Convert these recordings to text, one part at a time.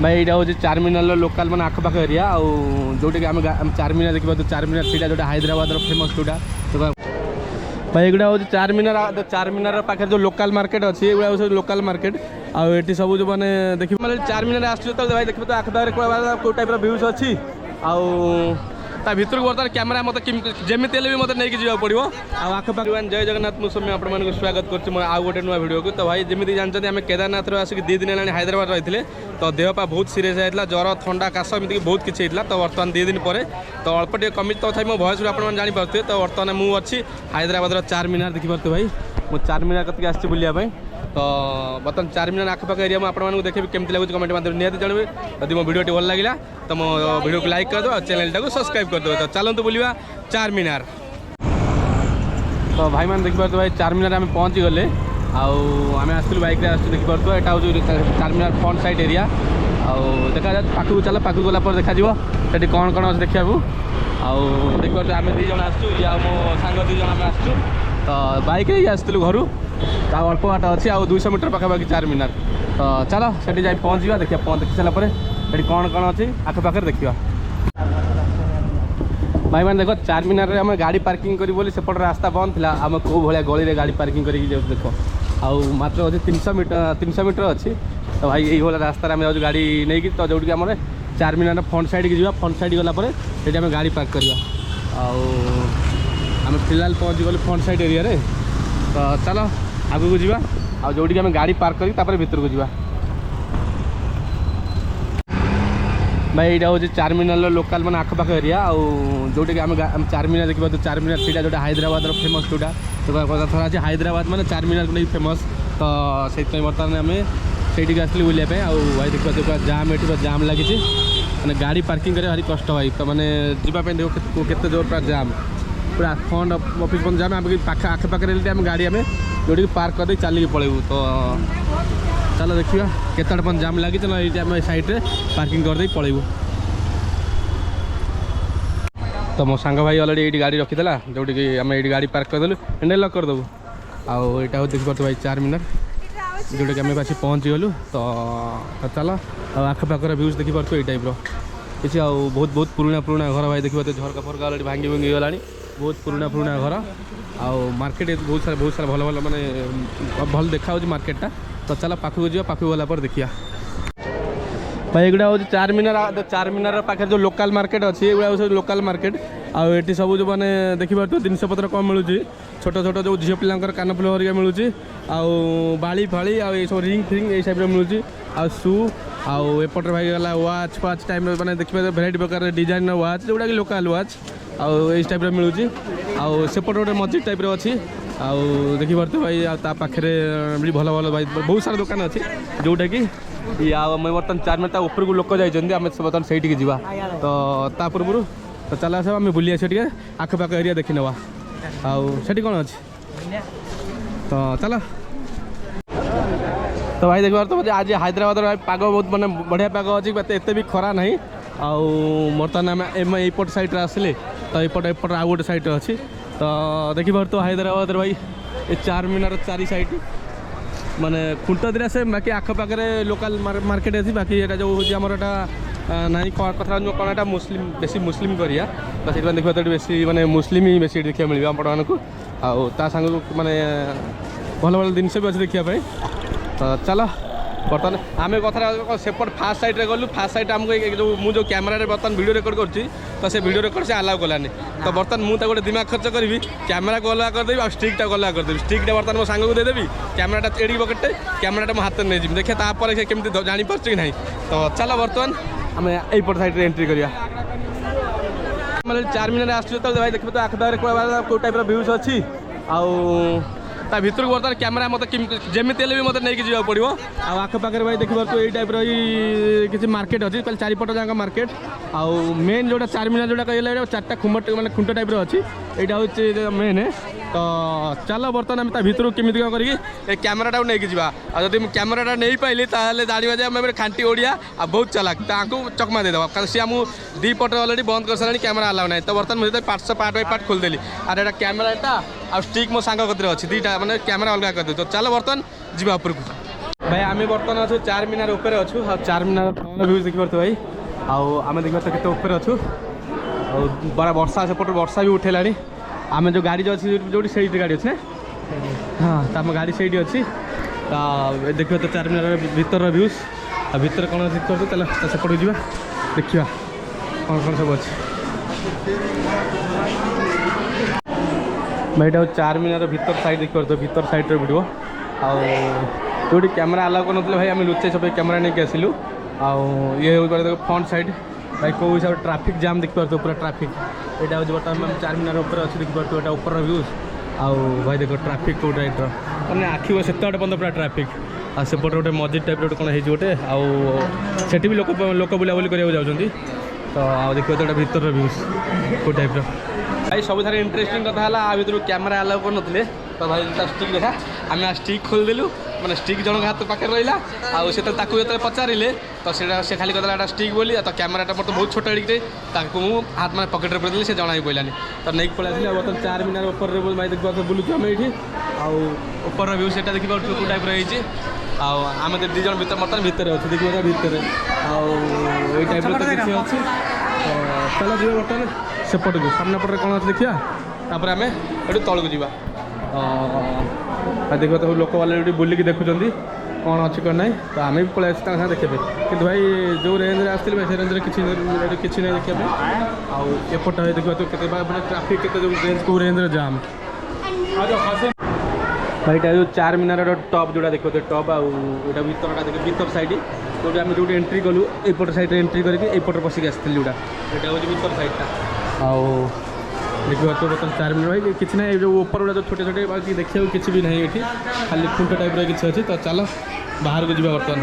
भाई यहाँ हूँ चारमीनार लोकाल मैंने आखपाख एरिया जोटा कि आम चारमीनार देखा तो चारमीनार सीटा जो हैदराबाद फेमस जोटा भाई एगुड़ा हूँ चारमीनार पाखे जो लोकाल मार्केट अच्छी एगुड़ा हूँ लोकाल मार्केट आठी सब जो मैंने देखिए मतलब चारमीनार आसो भाई देखिए तो आखपाखे कौ टाइप भ्यूज अच्छी ता भर को बर्तमान कैमेरा मत जमी भी मतलब नहीं जावा पड़ो आखपाख जय जगन्नाथ मुझे आपको स्वागत कर आउ गोटे नुआ भिडियो को तो भाई जमी जानते आम केदारनाथ आसिक 2 दिन है हैदराबाद रही है तो देहपा बहुत सीरीयस होता ज्वर थंडा काश एमती बहुत किसी होता तो बर्तमान 2 दिन पर तो अल्प टे कमी तो मो भयस आप जापे तो बर्तमान मुझे हैदराबाद चारमीनार देखिपे भाई मुझे चारमीनार कतक आसी बुलायापी तो बर्तमान चारमीनार आखपाख एरिया मुझे देखिए केमती लगे कमेंट माध्यम निहती जानवे यदि मो भिडियो भल लगे तो मो भिडियो को लाइक करदे और चैनल टाक सब्सक्राइब करदे तो चलते बुलवा चारमीनार तो भाई मैंने देखिए भाई चारमीनार आम पहुँची गले आम आसलु बैक देखिए यहाँ हूँ चारमीनार फ्रंट साइड एरिया देखा पाखक चल पाखक गला देखा ये कौन कौन अच्छे देखा देखिए आम 2 जन आसु या मो सांग 2 जन आम आसु तो बैक आसलु घर अल्प बाट अच्छी 200 मीटर पाखापाखि चारमीनार तो चलो से जा पहुँचा देखिए देखी सारापर ये कौन कौन अच्छी आखपाखे देखा भाई मैंने देखो चारमीनार आम गाड़ी पार्किंग करी बोली सेपट रास्ता बंद था आम कौ भाया गली में गाड़ी पार्किंग कर देख मात्र अच्छे 300 मीटर अच्छी तो भाई ये रास्तार आम गाड़ी नहीं तो जो आम चारमीनार फ्रंट साइड की जा फ्रंट साइड गलापर ये आम गाड़ी पार्क करवा आम फिलहाल पहुँची गलु फ्रंट साइड एरिया रे तो चलो आगू को जा जोटी आम गाड़ी पार्क कर भीतर को जा भाई यहाँ हूँ चारमीनार लोकाल मैंने आखपाख एरिया जोटा कि आम चारमीनार देखा तो चारमीनार सीटा जो हैदराबाद फेमस जोटा तो कथा अच्छे हैदराबाद मैंने चारमीनार को नहीं फेमस तो से बर्तमान आम से आसली बुलापी भाई देखा जाम ये जाम लगी मैंने गाड़ी पार्किंग कर भारी कष्ट भाई तो मैंने जावाई देखो केते जोर पूरा जाम पूरा फ्रंट ऑफिस बंद जाम आम आखपाखे आम गाड़ी आम जोटी पार्क कर चलिए पलैबू तो चलो देखिए केतटे जाम लगी चलो ये आम साइड पार्किंग करदे पलैबू तो मो सांग भाई अलरेडी ये गाड़ी रखीला जोटी कि आम ये गाड़ी पार्क करदेलु हैंडल लॉक करदेबू आईटा देखिए भाई चारमीनार जोटा कि आम आसी पहुँची गलु तो चलो आखपाखर भ्यूज देखिपे ये टाइप किसी बहुत बहुत पुराना घर भाई देखिए झरका फरका अलरेडी भांगी भंगी गला बहुत पुराना घर मार्केट बहुत सारा भल भल माने भल देखा मार्केटा तो चलो पाखक जा पाखक गला पर देखिया भाई एगुड़ा हूँ चारमीनार पाखे जो लोकाल मार्केट अच्छी एगुड़ा हूँ लोकाल मार्केट आठी सब जो मैंने देखिए जिनस पत्र कम मिलूँ छोट छोट जो झील पिलांकर कानफुल हरिका मिलूँ बाड़ी फाड़ी ये सब रिंग फिंग ये टाइप मिलूँ शू आउटे भाई गला वाच फाच टाइप मैंने देखिए भेराइटी प्रकार डिजाइन वाच जोटा कि लोकाल वाच आउ टाइप मिलूँ सेपट गोटे मस्जिद टाइप अच्छी देखिए भाई पाखे भल भल भाई बहुत सारा दुकान अच्छी जोटा कि मैं बर्तमान चारमीनार ऊपर को लोक जाइए आम बर्तमान से जा तो पूर्व तो चल आस आम बुली आस आखपाख एरिया देखी नवा आठी कौन अच्छी तो चलो तो भाई देख तो आज हैदराबाद पाग बहुत मैंने बढ़िया पाग अच्छी एत भी खरा ना बर्तमान आम एपट साइड आसिले तो एपट आउ गोटे साइड अच्छी तो देखिए तो हैदराबाद भाई ये चारमीनार चारि साइड माने खुंट दिरा से बाकी आखपाखे लोकाल मार्केट अच्छी बाकी ये जो हूँ आमर ना कथा कौन मुस्लिम बेसी मुस्लिम करिया तो से देखा तो बेसी माने मुस्लिम ही बेसी देखा मिले आपण को सांग माने भल भल जिनस भी अच्छे देखापी तो चलो बर्तमान आम कथा सेपट फास्ट साइड गलु फास्ट साइड आमको जो मुझे कैमेरा बर्तमान वीडियो रेकर्ड कर तो से वीडियो रेकर्ड से अलाउ कलानी तो बर्तमान मुझे गोटे दिमाग खर्च करी कैमेरा को अलग करदेवी और स्टिकटा को अलग करदेवी स्टिकटा बर्तमान मो सांग को देदेवी कैमेराटा एड़ी पकेटे कैमेराटा मो हाथ में नहीं देखिए तापर से केमती जानीपार कि ना तो चलो बर्तमान आम यपट साइड एंट्री करिया चारमीनार आसो भाई देखिए तो आखपाखे कौ टाइप भ्यूज अच्छी भर को बर्तमान कैमेरा मत जमी भी मतलब नहीं जावा पड़ो आखपाखे भाई देखिए तो ये टाइप किसी मार्केट अच्छी चारिपट जाक मार्केट मेन जोटा चारमीनार जोटा कहला 4टा खुमट मैंने खुंट टाइप अच्छी यहाँ हूँ मेन तो चलो बर्तमान आम भर केमी करें कैमेराटा नहीं जावा जब कैमेराटा नहीं पाइली जाना जे आम खांटी ओडिया बहुत चलाक चकमा देदेव कारण सी आम 2 पट अलरेडी बंद कर सारे कैमेरा अलाउ ना तो बर्तमान मुझे पार्ट बाय पार्ट खोलदेली और यहाँ कैमेराटा आ स्टिक मो सांग कतरे अच्छी 2टा मैंने कैमेरा अलग करदे तो चलो बर्तमान जीवा ऊपर को भाई आम बर्तमान अच्छु चारमीनार ऊपर अच्छु चारमीनार भ्यू देखिए भाई आम देखा तो केते ऊपर अच्छु बड़ा वर्षा सेपट वर्षा भी उठेला आम जो गाड़ी जो अच्छी जो गाड़ी अच्छे ना हाँ तो आम गाड़ी से अच्छी तो देखिए तो चारमीनार भीतर भ्यूज आ भीतर कौन अच्छी चल सेपट जा देखा कौन कौन सब अच्छे भाई यहाँ चारमीनार भीतर साइड देखिए तो भीतर side video out camera allow कर भाई आम लुचे सब कैमेरा नहीं आसिलु ये फ्रंट साइड भाई कौ हिसाब से ट्राफिक जाम देखिए पूरा ट्राफिक यहाँ हूँ बर्तमान चारमीनार ऊपर अच्छे देखिए यहाँ ऊपर भ्यूज आउ भाई देख ट्राफिक कौ टाइप्र मैंने आखि से बंद पूरा ट्राफिक आ सेपटे गोटे मस्जिद टाइप कौन है गोटे आठ भी लोक बुलाबुली कराया जाऊँगी तो आ देखिए तो भीतर भ्यूज कौ टाइप्र भाई सब इंटरेस्टिंग कथा है भर कैमेरा अलाउ कर नी तो भाई स्टिक देखा आम स्टिक खोलदेलु मैंने स्टिक जन हाथ पाखे रहा आते जो पचारे तो से खाली कहला स्टिक बोली तो कैमेराटा मोटे बहुत छोटा मुझे हाथ मैंने पकेट में पड़े से जना ही पड़ानी तो नहीं पड़े आसली बर्तमान चारमीनार ऊपर भाई देखिए बुलूँ आम ये ऊपर भ्यू से देखिए कौ टाइप रही आम दी जन भर बर्तमान भितर अच्छे देखिए भितर आई टाइप तो देखिए अच्छे चलो जी बर्तमान सेपट को सामने पटे कौन अच्छे देखिए तापर आम ये तौक जा देखिए तो लोक वाले बुलिकी देखुं कौन अच्छी कौन ना तो आम भी पलि साथ देखा कि भाई जो रेंज आसती भाई से रेंज किसी ना देखा आउट देखिए तो मैंने ट्राफिक के रेंज कौ रेंज जाम भाई जो चारमीनार टॉप जोड़ा देखो टॉप आटा भीतरटा देखिए भीतर साइड जो आम जो एंट्री कलु एपट साइड एंट्री करके पशिक आसती जोड़ा यहाँ हूँ भीतर साइडटा आउ देखिए तो बर्तमान चारमीनार भाई किसी ना जो ऊपर गुड़ा जो छोटे छोटे बाकी देखा किसी भी नहीं ये खाली खुंट टाइप किसी अच्छी तो चलो बाहर को जा बर्तमान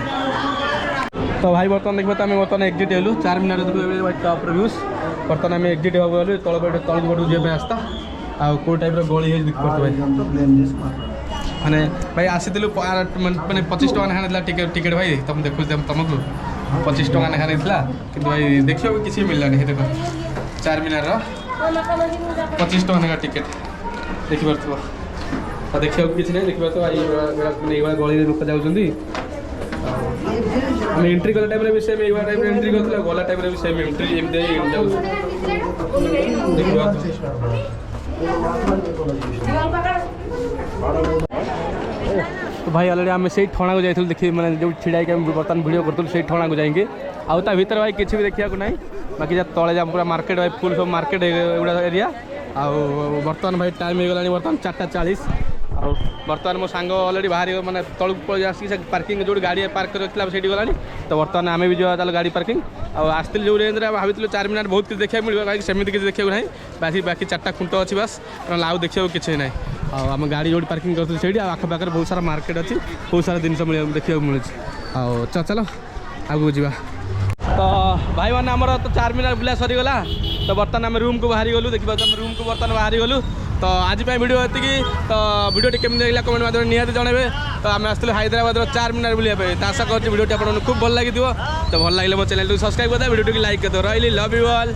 तो भाई बर्तमान देखिए तो आम बर्तमान एक्जिट हेलु चारमीनार देखिए टॉप भ्यूज बर्तमान आम एक्जिट होगा गलु तल पटू जाए आसता आउ कौ टाइप गली है देखिए मैंने भाई आसी मैंने 25 टका ना टिकेट भाई तुम देखु तुमको 25 टका ना कि भाई देखिए किसी मिललानी देख चारमीनार 25 टका ना टिकेट देखिए तो देखा किसी नहीं देखिए तो ये गली लोक जाऊँगी आम एंट्री कला टाइम भी सेम ये टाइप एंट्री करते गला टाइम भी सेम एंट्री तो भाई अलरेडी आम से ठणा को जाइए देखिए मैंने जो छिड़ा बर्तमान भिडियो करूँ से ठणा को जाएंगे आउ ता भीतर भाई किसी भी देखा ना बाकी जहाँ तले जा पूरा मार्केट भाई फुल सब मार्केट एगुड़ा एरिया आउ बर्तमान भाई टाइम हो गला बर्तमान 4:40 आउ बर्तमान मो सांग अलरेडी बाहर मैंने तलू पड़े आसिक पार्किंग जो गाड़ी पार्क कर से गलानी तो बर्तमान आम भी जो गाड़ी पार्किंग आसती जो रेंज भाई चारमीनार बहुत किसी देखा मिले बाकी सेमती किसी देखा ना बाकी बाकी 4टा खुंट अच्छी बस आउ देखा किसी ना आम गाड़ी जो पार्किंग करते से आखपाखे बहुत सारा मार्केट अच्छी बहुत सारा जिन देखा मिले चलो आगू जा तो भाई मैंने आमर तो चारमीनार बुला सरीगला तो बर्तमान आम रूम को बाहरी गलु देखिए आम रूम को बर्तमान बाहरी गलु तो आज वीडियो ये तो वीडियो केमी लगे कमेंट माध्यम निहाती जनइबे तो आम आसलु हैदराबाद चारमीनार बुलाया तो आशा कर वीडियो आपको खूब भल लगी तो भल लगे मो चैनल सब्सक्राइब कर वीडियो लाइक कर रही लव यू ऑल।